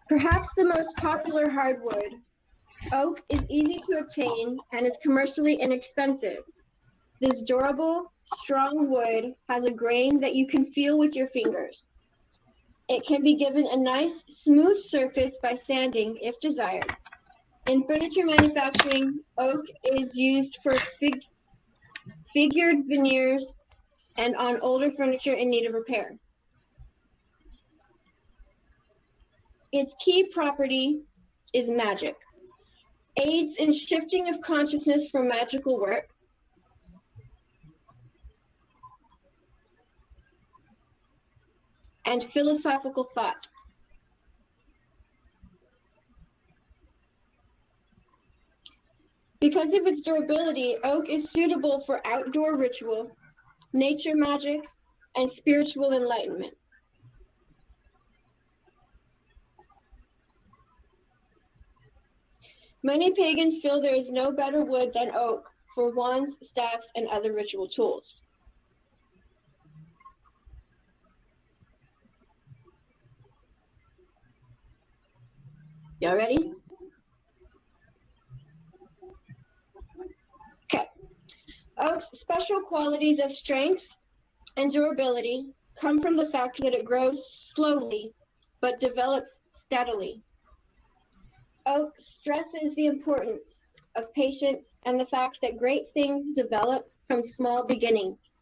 Perhaps the most popular hardwood, oak is easy to obtain and is commercially inexpensive. This durable, strong wood has a grain that you can feel with your fingers. It can be given a nice, smooth surface by sanding if desired. In furniture manufacturing, oak is used for figured veneers and on older furniture in need of repair. Its key property is magic. Aids in shifting of consciousness for magical work. And philosophical thought. Because of its durability, oak is suitable for outdoor ritual, nature magic, and spiritual enlightenment. Many pagans feel there is no better wood than oak for wands, staffs, and other ritual tools. Y'all ready? Okay. Oak's special qualities of strength and durability come from the fact that it grows slowly but develops steadily. Oak stresses the importance of patience and the fact that great things develop from small beginnings.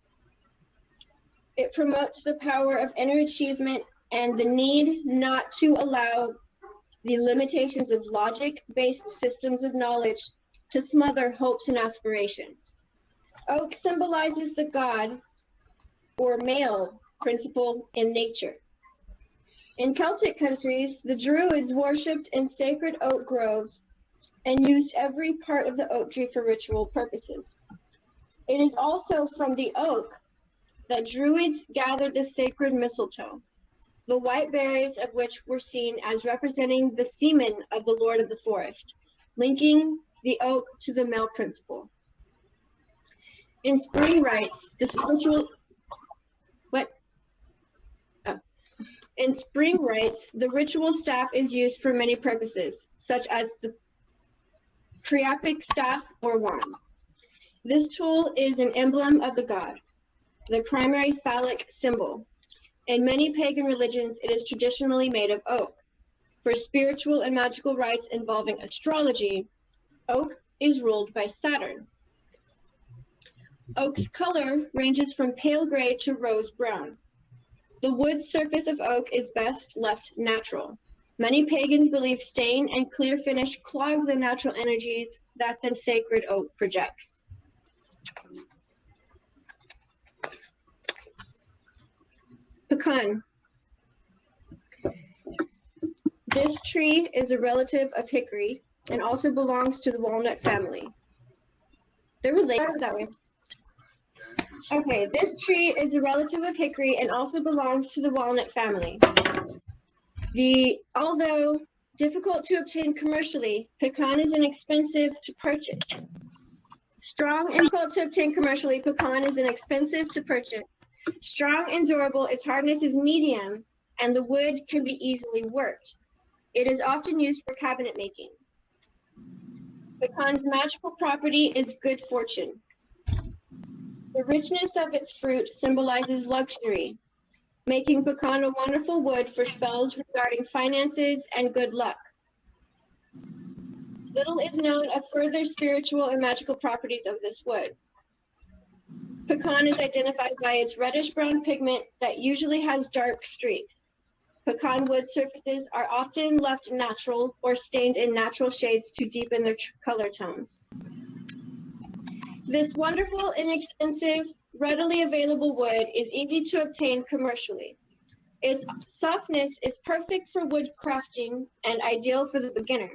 It promotes the power of inner achievement and the need not to allow the limitations of logic-based systems of knowledge to smother hopes and aspirations. Oak symbolizes the god or male principle in nature. In Celtic countries, the Druids worshipped in sacred oak groves and used every part of the oak tree for ritual purposes. It is also from the oak that Druids gathered the sacred mistletoe, the white berries of which were seen as representing the semen of the Lord of the Forest, linking the oak to the male principle. In spring rites, the spiritual In spring rites, the ritual staff is used for many purposes, such as the priapic staff or wand. This tool is an emblem of the god, the primary phallic symbol. In many pagan religions, it is traditionally made of oak. For spiritual and magical rites involving astrology, oak is ruled by Saturn. Oak's color ranges from pale gray to rose brown. The wood surface of oak is best left natural. Many pagans believe stain and clear finish clog the natural energies that the sacred oak projects. Pecan. This tree is a relative of hickory and also belongs to the walnut family. They're related that way. Okay, this tree is a relative of hickory and also belongs to the walnut family. Although difficult to obtain commercially, pecan is inexpensive to purchase. Strong and difficult to obtain commercially, pecan is inexpensive to purchase. Strong and durable, its hardness is medium, and the wood can be easily worked. It is often used for cabinet making. Pecan's magical property is good fortune. The richness of its fruit symbolizes luxury, making pecan a wonderful wood for spells regarding finances and good luck. Little is known of further spiritual and magical properties of this wood. Pecan is identified by its reddish-brown pigment that usually has dark streaks. Pecan wood surfaces are often left natural or stained in natural shades to deepen their color tones. This wonderful, inexpensive, readily available wood is easy to obtain commercially. Its softness is perfect for wood crafting and ideal for the beginner.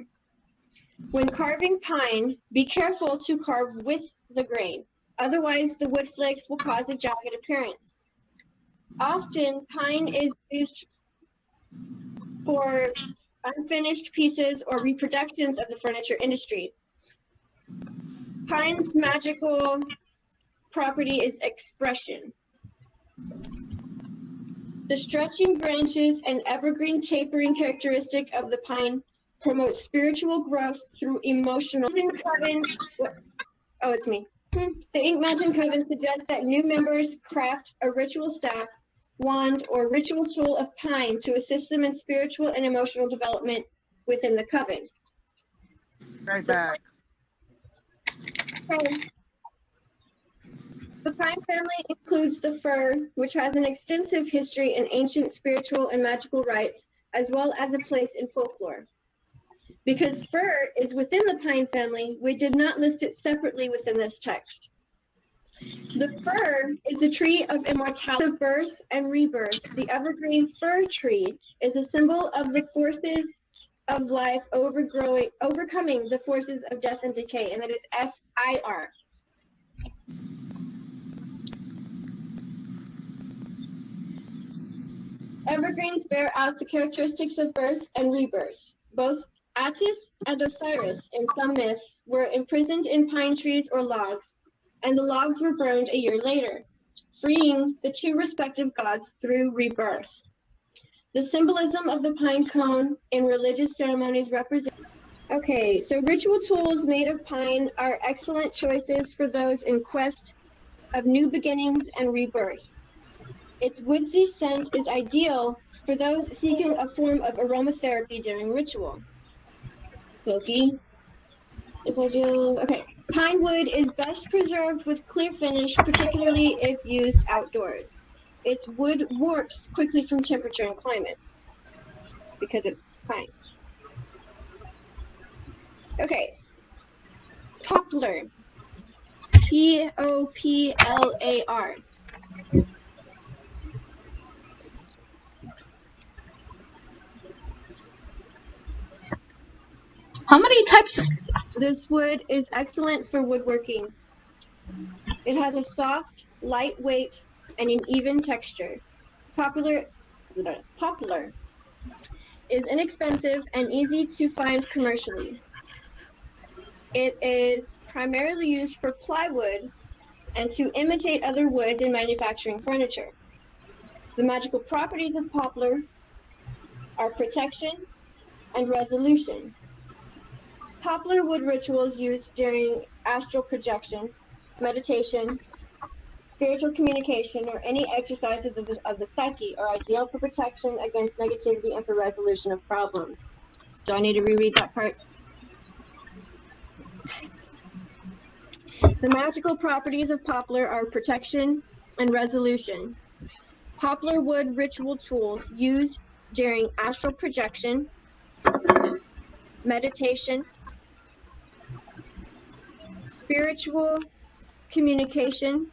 When carving pine, be careful to carve with the grain, otherwise the wood flakes will cause a jagged appearance. Often, pine is used for unfinished pieces or reproductions of the furniture industry. Pine's magical property is expression. The stretching branches and evergreen tapering characteristic of the pine promotes spiritual growth through emotional. It's me. The Ink Mountain Coven suggests that new members craft a ritual staff, wand, or ritual tool of pine to assist them in spiritual and emotional development within the coven. Right back. Okay. The pine family includes the fir, which has an extensive history in ancient spiritual and magical rites, as well as a place in folklore. Because fir is within the pine family, we did not list it separately within this text. The fir is the tree of immortality, of birth and rebirth. The evergreen fir tree is a symbol of the forces of life overcoming the forces of death and decay, and that is FIR. Evergreens bear out the characteristics of birth and rebirth. Both Attis and Osiris, in some myths, were imprisoned in pine trees or logs, and the logs were burned a year later, freeing the two respective gods through rebirth. The symbolism of the pine cone in religious ceremonies represents. Okay, so ritual tools made of pine are excellent choices for those in quest of new beginnings and rebirth. Its woodsy scent is ideal for those seeking a form of aromatherapy during ritual. Silky is ideal. Okay. Pine wood is best preserved with clear finish, particularly if used outdoors. Its wood warps quickly from temperature and climate because it's pine. Okay. Poplar. Poplar. How many types? This wood is excellent for woodworking. It has a soft, lightweight, and an even texture. Poplar is inexpensive and easy to find commercially. It is primarily used for plywood and to imitate other woods in manufacturing furniture. The magical properties of poplar are protection and resolution. Poplar wood rituals used during astral projection, meditation, spiritual communication, or any exercises of the psyche are ideal for protection against negativity and for resolution of problems. Do I need to reread that part? The magical properties of poplar are protection and resolution. Poplar wood ritual tools used during astral projection, meditation, spiritual communication,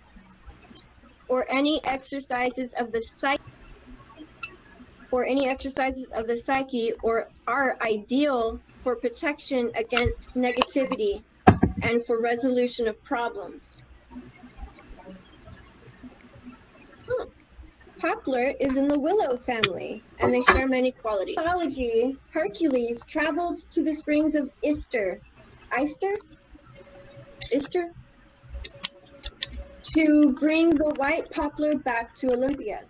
or any exercises of the psyche, or are ideal for protection against negativity and for resolution of problems. Poplar is in the willow family, and they share many qualities. In mythology, Hercules traveled to the springs of Ister, to bring the white poplar back to Olympia.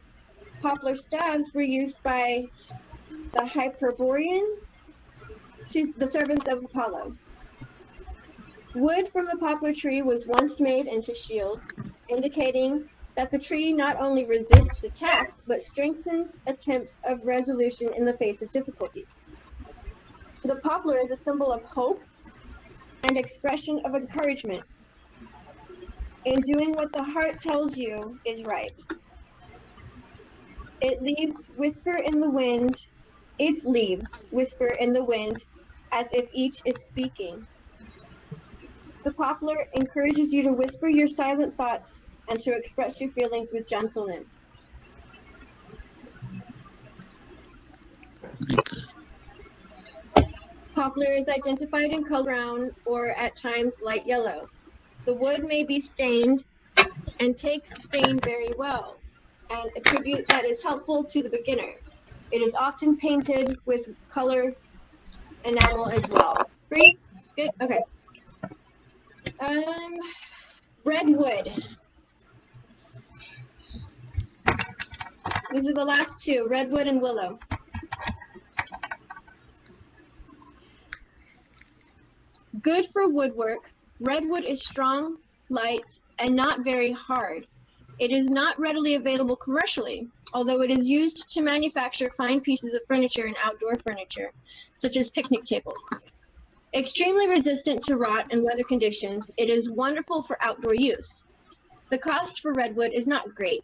Poplar staves were used by the Hyperboreans, the servants of Apollo. Wood from the poplar tree was once made into shields, indicating that the tree not only resists attack, but strengthens attempts of resolution in the face of difficulty. The poplar is a symbol of hope and expression of encouragement in doing what the heart tells you is right. Its leaves whisper in the wind, as if each is speaking. The poplar encourages you to whisper your silent thoughts and to express your feelings with gentleness. Poplar is identified in color brown or at times light yellow. The wood may be stained and takes stain very well, an attribute that is helpful to the beginner. It is often painted with color enamel as well. Free? Good? Okay. Redwood. These are the last two, redwood and willow. Good for woodwork, redwood is strong, light, and not very hard. It is not readily available commercially, although it is used to manufacture fine pieces of furniture and outdoor furniture, such as picnic tables. Extremely resistant to rot and weather conditions, it is wonderful for outdoor use. The cost for redwood is not great.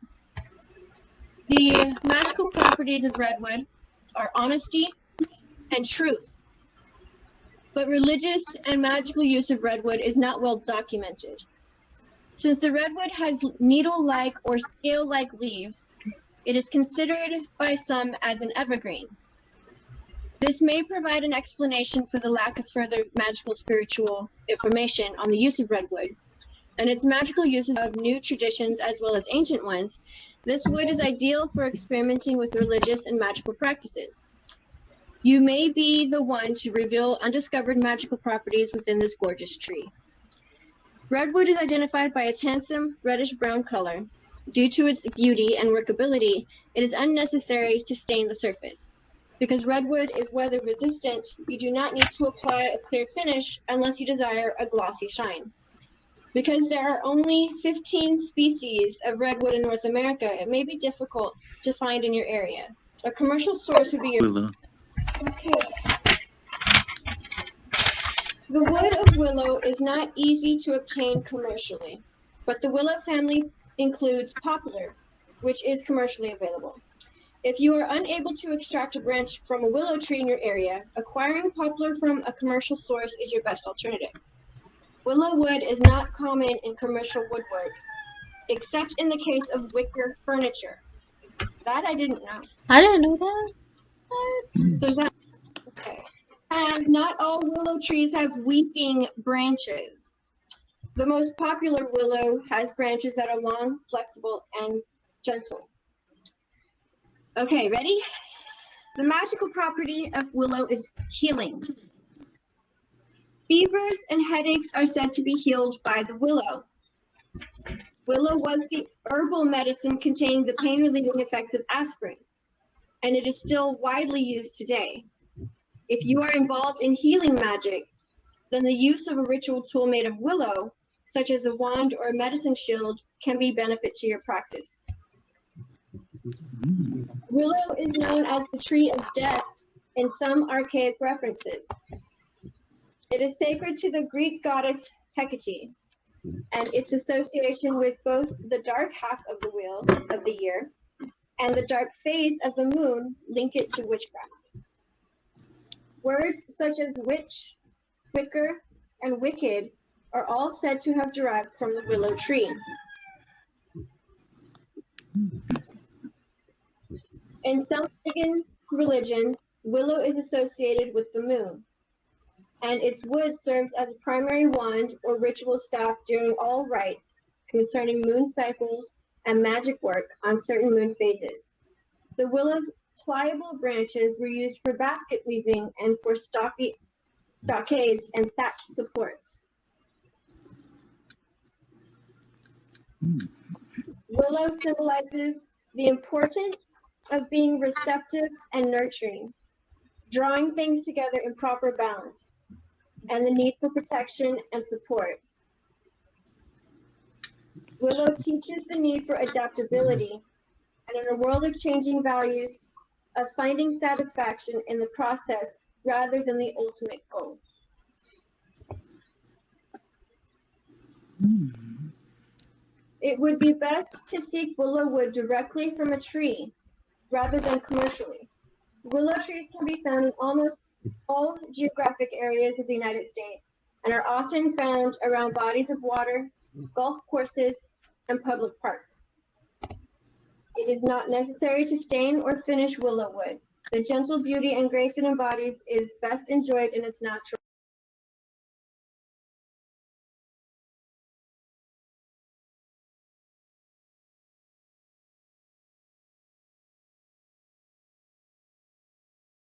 The magical properties of redwood are honesty and truth, but religious and magical use of redwood is not well documented. Since the redwood has needle-like or scale-like leaves, it is considered by some as an evergreen. This may provide an explanation for the lack of further magical spiritual information on the use of redwood and its magical uses of new traditions as well as ancient ones. This wood is ideal for experimenting with religious and magical practices. You may be the one to reveal undiscovered magical properties within this gorgeous tree. Redwood is identified by its handsome reddish-brown color. Due to its beauty and workability, it is unnecessary to stain the surface. Because redwood is weather resistant, you do not need to apply a clear finish unless you desire a glossy shine. Because there are only 15 species of redwood in North America, it may be difficult to find in your area. A commercial source would be your... Willow. Okay. The wood of willow is not easy to obtain commercially, but the willow family includes poplar, which is commercially available. If you are unable to extract a branch from a willow tree in your area, acquiring poplar from a commercial source is your best alternative. Willow wood is not common in commercial woodwork, except in the case of wicker furniture. That I didn't know. I didn't know that. There's that. Okay. And not all willow trees have weeping branches. The most popular willow has branches that are long, flexible, and gentle. Okay, ready? The magical property of willow is healing. Fevers and headaches are said to be healed by the willow. Willow was the herbal medicine containing the pain-relieving effects of aspirin, and it is still widely used today. If you are involved in healing magic, then the use of a ritual tool made of willow, such as a wand or a medicine shield, can be benefit to your practice. Willow is known as the tree of death in some archaic references. It is sacred to the Greek goddess Hecate, and its association with both the dark half of the wheel of the year and the dark phase of the moon link it to witchcraft. Words such as witch, wicker, and wicked are all said to have derived from the willow tree. In some pagan religions, willow is associated with the moon, and its wood serves as a primary wand or ritual staff during all rites concerning moon cycles and magic work on certain moon phases. The willow's pliable branches were used for basket weaving and for stockades and thatch supports. Willow symbolizes the importance of being receptive and nurturing, drawing things together in proper balance, and the need for protection and support. Willow teaches the need for adaptability, and in a world of changing values, of finding satisfaction in the process rather than the ultimate goal. It would be best to seek willow wood directly from a tree rather than commercially. Willow trees can be found in almost all geographic areas of the United States and are often found around bodies of water, golf courses, and public parks. It is not necessary to stain or finish willow wood. The gentle beauty and grace it embodies is best enjoyed in its natural